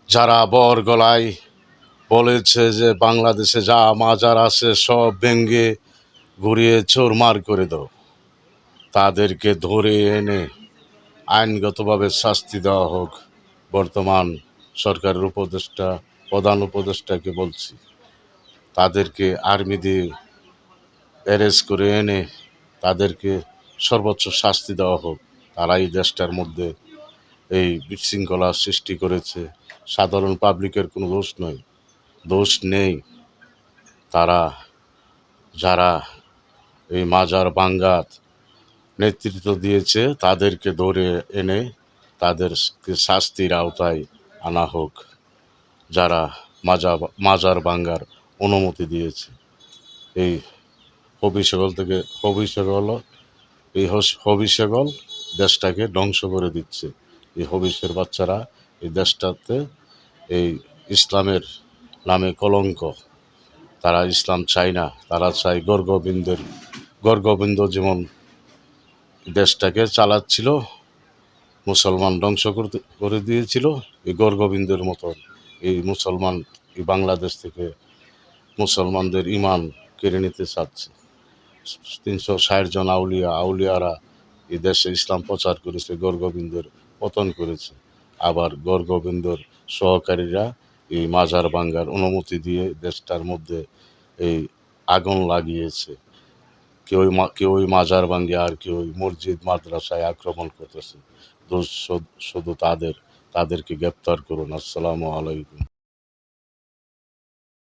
যারা বর গলায় বলেছে যে বাংলাদেশে যা মাজার আছে সব ভেঙে ঘুরিয়ে চোরমার করে দাও, তাদেরকে ধরে এনে আইনগতভাবে শাস্তি দেওয়া হোক। বর্তমান সরকারের উপদেষ্টা, প্রধান উপদেষ্টাকে বলছি, তাদেরকে আর্মি দিয়ে অ্যারেস্ট করে এনে তাদেরকে সর্বোচ্চ শাস্তি দেওয়া হোক। তারা এই দেশটার মধ্যে এই বিশৃঙ্খলা সৃষ্টি করেছে। সাধারণ পাবলিকের কোনো দোষ নেই। তারা যারা এই মাজার ভাঙ্গার নেতৃত্ব দিয়েছে তাদেরকে ধরে এনে তাদেরকে শাস্তির আওতায় আনা হোক। যারা মাজার ভাঙ্গার অনুমতি দিয়েছে, এই হবিষ্যগল দেশটাকে ধ্বংস করে দিচ্ছে। এই হবিষ্যের বাচ্চারা এই দেশটাতে এই ইসলামের নামে কলঙ্ক। তারা ইসলাম চায় না, তারা চায় গর্গবিন্দ যেমন দেশটাকে চালাচ্ছিল, মুসলমান ধ্বংস করে দিয়েছিল, এই গর্গবিন্দের মতন এই মুসলমান এই বাংলাদেশ থেকে মুসলমানদের ইমান কেড়ে নিতে চাচ্ছে। 360 জন আউলিয়ারা এই দেশে ইসলাম প্রচার করেছে, গর্গবিন্দর পতন করেছে। আবার গর্গবিন্দর সহকারীরা এই মাজার ভাঙ্গার অনুমতি দিয়ে দেশটার মধ্যে এই আগুন লাগিয়েছে। কেউ মাজার ভাঙ্গে আর কেউ মসজিদ মাদ্রাসায় আক্রমণ করতেছে। দোষ শুধু তাদেরকে গ্রেপ্তার করুন। আসসালামু আলাইকুম।